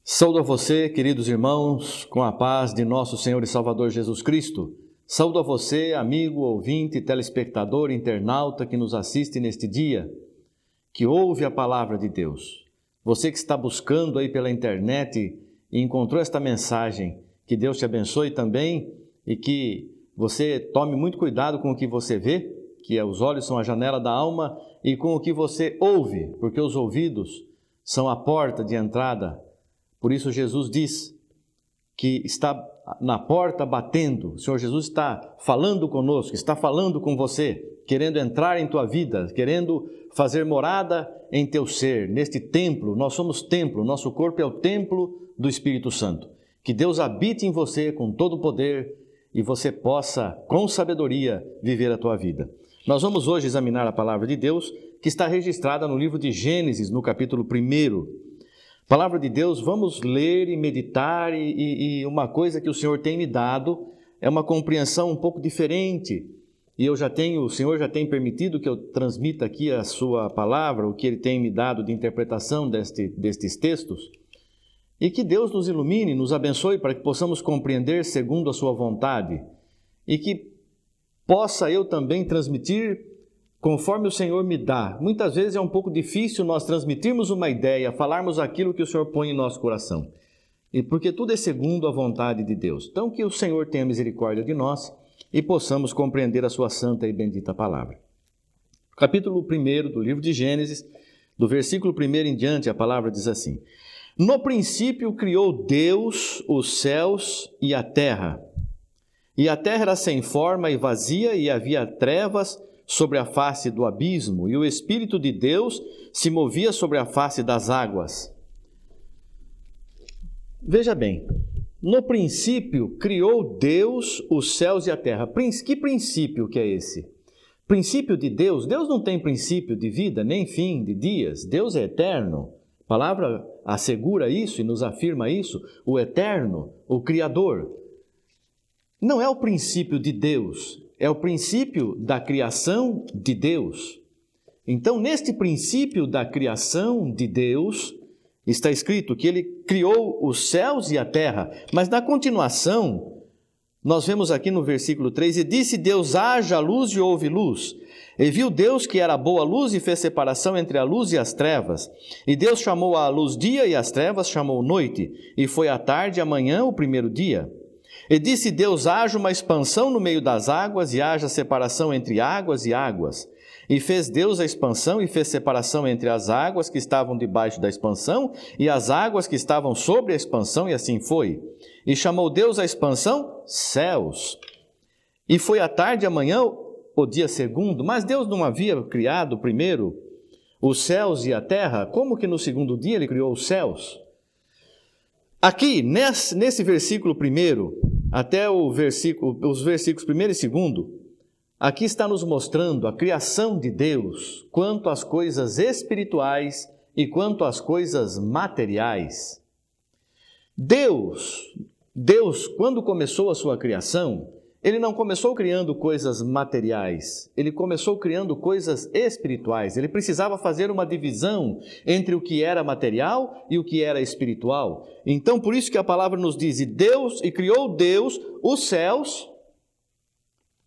Saúdo a você, queridos irmãos, com a paz de nosso Senhor e Salvador Jesus Cristo. Saúdo a você, amigo, ouvinte, telespectador, internauta que nos assiste neste dia, que ouve a palavra de Deus. Você que está buscando aí pela internet e encontrou esta mensagem, que Deus te abençoe também e que você tome muito cuidado com o que você vê, que os olhos são a janela da alma, e com o que você ouve, porque os ouvidos são a porta de entrada. Por isso Jesus diz que está na porta batendo. O Senhor Jesus está falando conosco, está falando com você, querendo entrar em tua vida, querendo fazer morada em teu ser, neste templo. Nós somos templo, nosso corpo é o templo do Espírito Santo. Que Deus habite em você com todo o poder e você possa, com sabedoria, viver a tua vida. Nós vamos hoje examinar a palavra de Deus, que está registrada no livro de Gênesis, no capítulo 1. Palavra de Deus, vamos ler e meditar e uma coisa que o Senhor tem me dado é uma compreensão um pouco diferente. E o Senhor já tem permitido que eu transmita aqui a sua palavra, o que Ele tem me dado de interpretação destes textos. E que Deus nos ilumine, nos abençoe para que possamos compreender segundo a sua vontade. E que possa eu também transmitir conforme o Senhor me dá. Muitas vezes é um pouco difícil nós transmitirmos uma ideia, falarmos aquilo que o Senhor põe em nosso coração. E porque tudo é segundo a vontade de Deus. Então que o Senhor tenha misericórdia de nós e possamos compreender a sua santa e bendita palavra. Capítulo 1 do livro de Gênesis, do versículo 1 em diante, a palavra diz assim: No princípio criou Deus os céus e a terra. E a terra era sem forma e vazia, e havia trevas sobre a face do abismo, e o Espírito de Deus se movia sobre a face das águas. Veja bem, no princípio criou Deus os céus e a terra. Que princípio que é esse? Princípio de Deus? Deus não tem princípio de vida, nem fim de dias. Deus é eterno. A palavra assegura isso e nos afirma isso. O eterno, o Criador. Não é o princípio de Deus, é o princípio da criação de Deus. Então, neste princípio da criação de Deus, está escrito que Ele criou os céus e a terra. Mas na continuação, nós vemos aqui no versículo 3, E disse Deus, haja luz e houve luz. E viu Deus que era boa luz e fez separação entre a luz e as trevas. E Deus chamou a luz dia e as trevas chamou noite. E foi a tarde e a manhã o primeiro dia. E disse Deus, haja uma expansão no meio das águas e haja separação entre águas e águas. E fez Deus a expansão e fez separação entre as águas que estavam debaixo da expansão e as águas que estavam sobre a expansão, e assim foi. E chamou Deus a expansão céus. E foi a tarde e a manhã o dia segundo, mas Deus não havia criado primeiro os céus e a terra? Como que no segundo dia Ele criou os céus? Aqui, nesse versículo 1, até os versículos 1 e 2, aqui está nos mostrando a criação de Deus quanto às coisas espirituais e quanto às coisas materiais. Deus, quando começou a sua criação, Ele não começou criando coisas materiais, Ele começou criando coisas espirituais. Ele precisava fazer uma divisão entre o que era material e o que era espiritual. Então, por isso que a palavra nos diz, e criou Deus os céus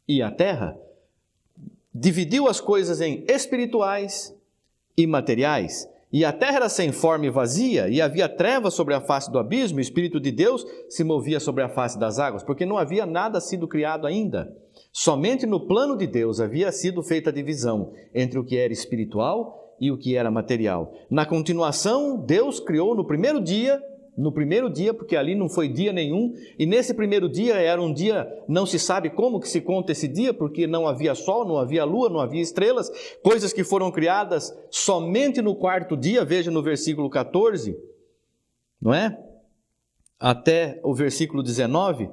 e a terra. Dividiu as coisas em espirituais e materiais. E a terra era sem forma e vazia, e havia trevas sobre a face do abismo, o Espírito de Deus se movia sobre a face das águas, porque não havia nada sido criado ainda. Somente no plano de Deus havia sido feita a divisão entre o que era espiritual e o que era material. Na continuação, Deus criou no primeiro dia, porque ali não foi dia nenhum, e nesse primeiro dia era um dia, não se sabe como que se conta esse dia, porque não havia sol, não havia lua, não havia estrelas, coisas que foram criadas somente no quarto dia, veja no versículo 14, não é? Até o versículo 19,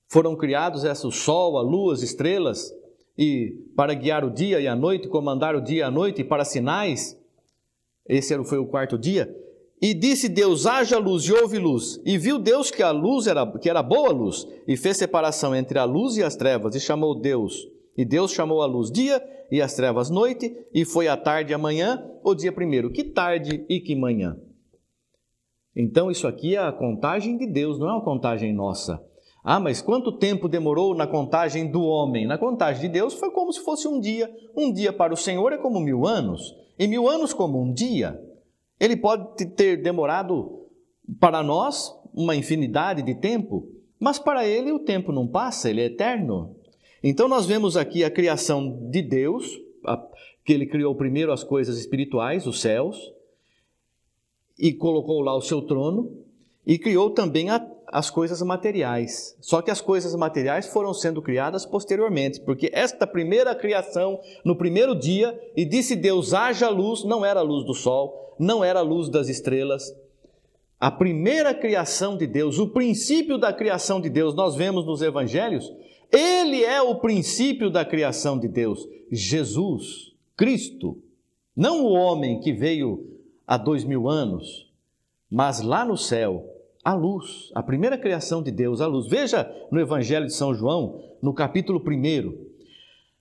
foram criados o sol, a lua, as estrelas, e para guiar o dia e a noite, comandar o dia e a noite, e para sinais, foi o quarto dia. E disse Deus, haja luz e houve luz. E viu Deus que a luz que era boa luz, e fez separação entre a luz e as trevas, e Deus chamou a luz dia e as trevas noite, e foi a tarde e a manhã o dia primeiro. Que tarde e que manhã? Então isso aqui é a contagem de Deus, não é uma contagem nossa. Ah, mas quanto tempo demorou na contagem do homem? Na contagem de Deus foi como se fosse um dia. Um dia para o Senhor é como 1000 anos, e 1000 anos como um dia. Ele pode ter demorado para nós uma infinidade de tempo, mas para ele o tempo não passa, ele é eterno. Então nós vemos aqui a criação de Deus, que ele criou primeiro as coisas espirituais, os céus, e colocou lá o seu trono, e criou também as coisas materiais. Só que as coisas materiais foram sendo criadas posteriormente, porque esta primeira criação, no primeiro dia, e disse Deus, haja luz, não era a luz do sol, não era a luz das estrelas. A primeira criação de Deus, o princípio da criação de Deus, nós vemos nos evangelhos, ele é o princípio da criação de Deus, Jesus, Cristo, não o homem que veio há 2000 anos, mas lá no céu, a luz, a primeira criação de Deus, a luz. Veja no Evangelho de São João, no capítulo 1,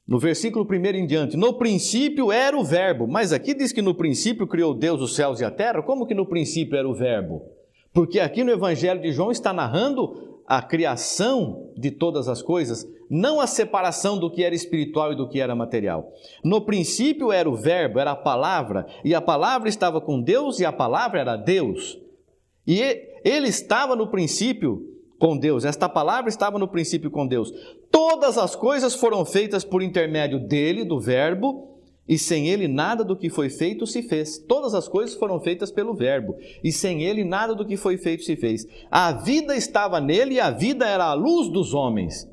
no versículo 1 em diante, no princípio era o verbo, mas aqui diz que no princípio criou Deus os céus e a terra, como que no princípio era o verbo? Porque aqui no Evangelho de João está narrando a criação de todas as coisas, não a separação do que era espiritual e do que era material. No princípio era o verbo, era a palavra, e a palavra estava com Deus e a palavra era Deus. E ele estava no princípio com Deus, esta palavra estava no princípio com Deus. Todas as coisas foram feitas por intermédio dele, do verbo, e sem ele nada do que foi feito se fez. Todas as coisas foram feitas pelo verbo, e sem ele nada do que foi feito se fez. A vida estava nele e a vida era a luz dos homens.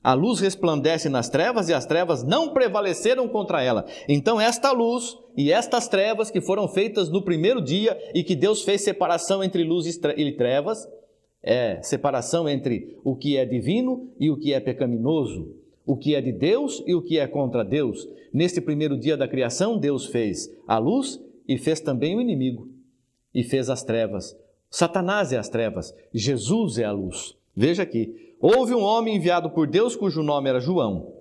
A luz resplandece nas trevas e as trevas não prevaleceram contra ela. Então esta luz e estas trevas que foram feitas no primeiro dia e que Deus fez separação entre luz e trevas, separação entre o que é divino e o que é pecaminoso, o que é de Deus e o que é contra Deus. Neste primeiro dia da criação, Deus fez a luz e fez também o inimigo, e fez as trevas. Satanás é as trevas, Jesus é a luz. Veja aqui, houve um homem enviado por Deus cujo nome era João.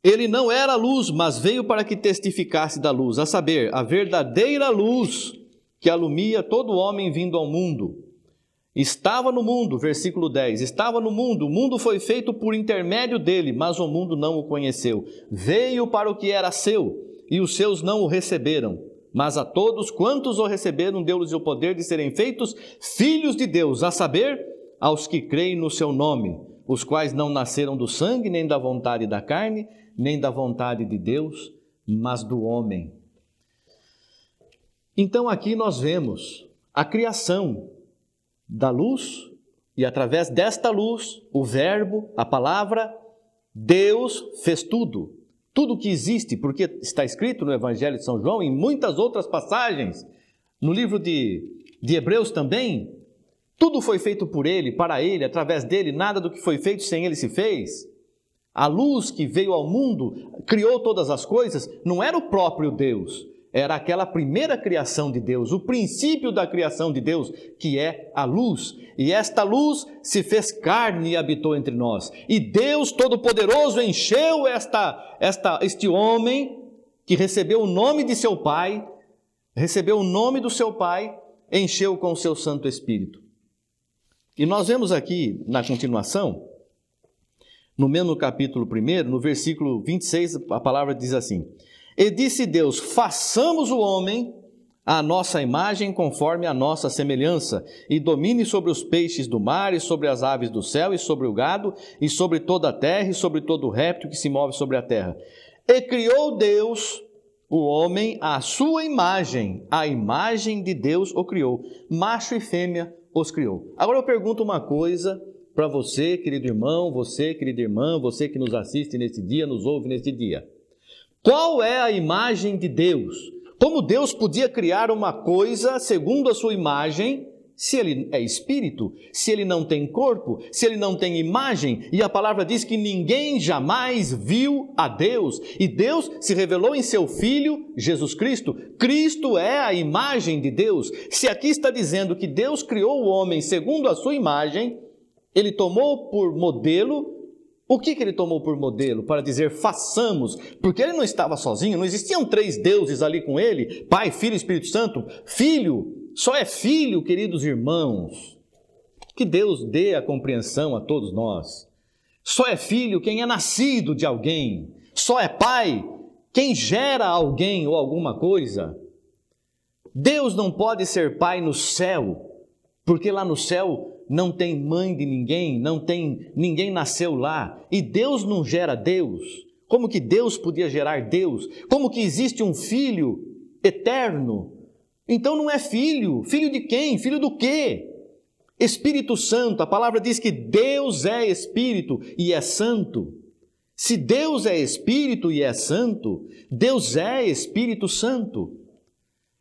Ele não era luz, mas veio para que testificasse da luz, a saber, a verdadeira luz que alumia todo homem vindo ao mundo. Estava no mundo, versículo 10, estava no mundo, o mundo foi feito por intermédio dele, mas o mundo não o conheceu. Veio para o que era seu, e os seus não o receberam. Mas a todos quantos o receberam, deu-lhes o poder de serem feitos filhos de Deus, a saber, aos que creem no seu nome, os quais não nasceram do sangue, nem da vontade da carne, nem da vontade de Deus, mas do homem. Então aqui nós vemos a criação da luz, e através desta luz, o verbo, a palavra, Deus fez tudo. Tudo que existe, porque está escrito no Evangelho de São João, em muitas outras passagens, no livro de Hebreus também, tudo foi feito por ele, para ele, através dele, nada do que foi feito sem ele se fez. A luz que veio ao mundo, criou todas as coisas, não era o próprio Deus, era aquela primeira criação de Deus, o princípio da criação de Deus, que é a luz. E esta luz se fez carne e habitou entre nós. E Deus Todo-Poderoso encheu este homem, que recebeu o nome de seu Pai, recebeu o nome do seu Pai, encheu com o seu Santo Espírito. E nós vemos aqui, na continuação, no mesmo capítulo 1, no versículo 26, a palavra diz assim: E disse Deus, façamos o homem à nossa imagem, conforme a nossa semelhança, e domine sobre os peixes do mar, e sobre as aves do céu, e sobre o gado, e sobre toda a terra, e sobre todo o réptil que se move sobre a terra. E criou Deus o homem à sua imagem, a imagem de Deus o criou, macho e fêmea os criou. Agora eu pergunto uma coisa para você, querido irmão, você, querida irmã, você que nos assiste nesse dia, nos ouve nesse dia. Qual é a imagem de Deus? Como Deus podia criar uma coisa segundo a sua imagem, se ele é espírito, se ele não tem corpo, se ele não tem imagem? E a palavra diz que ninguém jamais viu a Deus. E Deus se revelou em seu Filho, Jesus Cristo. Cristo é a imagem de Deus. Se aqui está dizendo que Deus criou o homem segundo a sua imagem, ele tomou por modelo. O que ele tomou por modelo? Para dizer façamos, porque ele não estava sozinho, não existiam 3 deuses ali com ele, Pai, Filho e Espírito Santo. Filho só é filho, queridos irmãos, que Deus dê a compreensão a todos nós. Só é filho quem é nascido de alguém. Só é pai quem gera alguém ou alguma coisa. Deus não pode ser pai no céu, porque lá no céu não tem mãe de ninguém, ninguém nasceu lá. E Deus não gera Deus. Como que Deus podia gerar Deus? Como que existe um filho eterno? Então não é filho. Filho de quem? Filho do quê? Espírito Santo. A palavra diz que Deus é Espírito e é Santo. Se Deus é Espírito e é Santo, Deus é Espírito Santo.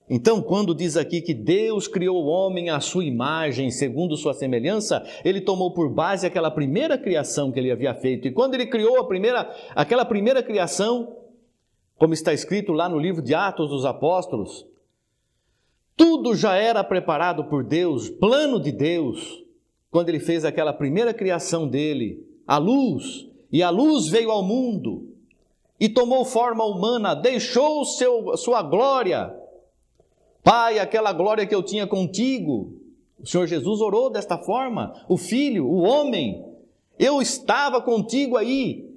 Então, quando diz aqui que Deus criou o homem à sua imagem, segundo sua semelhança, ele tomou por base aquela primeira criação que ele havia feito. E quando ele criou aquela primeira criação, como está escrito lá no livro de Atos dos Apóstolos, tudo já era preparado por Deus, plano de Deus, quando ele fez aquela primeira criação dele, a luz, e a luz veio ao mundo e tomou forma humana, deixou sua glória. Pai, aquela glória que eu tinha contigo. O Senhor Jesus orou desta forma, o Filho, o homem. Eu estava contigo aí,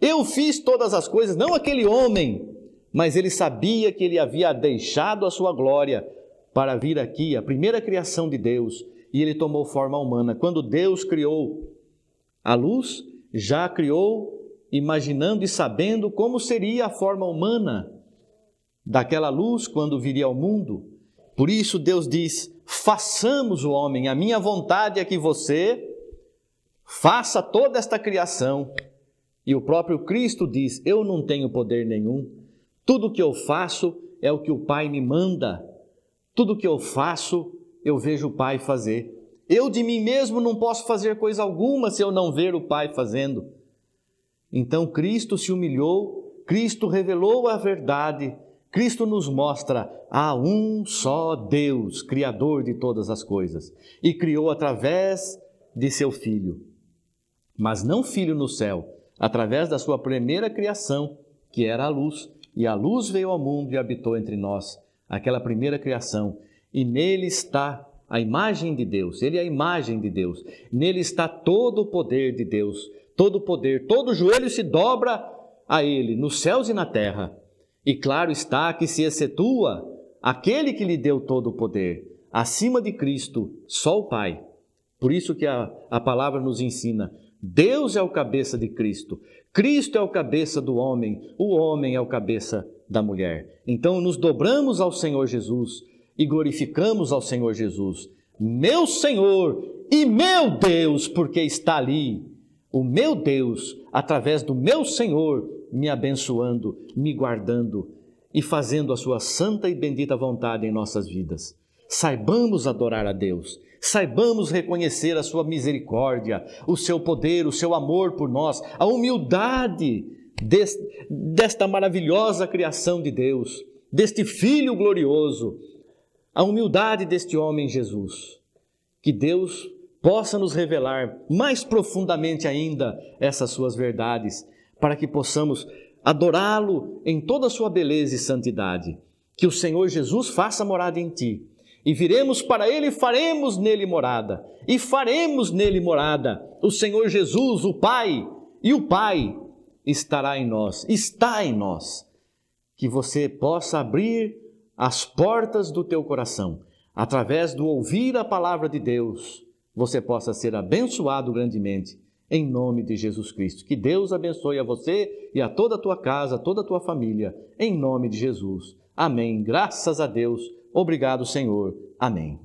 eu fiz todas as coisas, não aquele homem, mas ele sabia que ele havia deixado a sua glória para vir aqui, a primeira criação de Deus, e ele tomou forma humana. Quando Deus criou a luz, já criou imaginando e sabendo como seria a forma humana daquela luz quando viria ao mundo. Por isso Deus diz, façamos o homem, a minha vontade é que você faça toda esta criação. E o próprio Cristo diz, eu não tenho poder nenhum, tudo que eu faço é o que o Pai me manda, tudo que eu faço eu vejo o Pai fazer. Eu de mim mesmo não posso fazer coisa alguma se eu não ver o Pai fazendo. Então Cristo se humilhou, Cristo revelou a verdade, Cristo nos mostra, há um só Deus, Criador de todas as coisas, e criou através de seu Filho, mas não Filho no céu, através da sua primeira criação, que era a luz, e a luz veio ao mundo e habitou entre nós, aquela primeira criação, e nele está a imagem de Deus, ele é a imagem de Deus, nele está todo o poder de Deus, todo o poder, todo joelho se dobra a ele, nos céus e na terra. E claro está que se excetua aquele que lhe deu todo o poder. Acima de Cristo, só o Pai. Por isso que a palavra nos ensina, Deus é o cabeça de Cristo. Cristo é o cabeça do homem. O homem é o cabeça da mulher. Então nos dobramos ao Senhor Jesus e glorificamos ao Senhor Jesus. Meu Senhor e meu Deus, porque está ali. O meu Deus, através do meu Senhor, me abençoando, me guardando e fazendo a sua santa e bendita vontade em nossas vidas. Saibamos adorar a Deus, saibamos reconhecer a sua misericórdia, o seu poder, o seu amor por nós, a humildade desta maravilhosa criação de Deus, deste Filho glorioso, a humildade deste homem Jesus. Que Deus possa nos revelar mais profundamente ainda essas suas verdades, para que possamos adorá-lo em toda a sua beleza e santidade. Que o Senhor Jesus faça morada em ti. E viremos para ele e faremos nele morada. E faremos nele morada. O Senhor Jesus, o Pai, e o Pai estará em nós, está em nós. Que você possa abrir as portas do teu coração. Através do ouvir a palavra de Deus, você possa ser abençoado grandemente. Em nome de Jesus Cristo. Que Deus abençoe a você e a toda a tua casa, a toda a tua família. Em nome de Jesus. Amém. Graças a Deus. Obrigado, Senhor. Amém.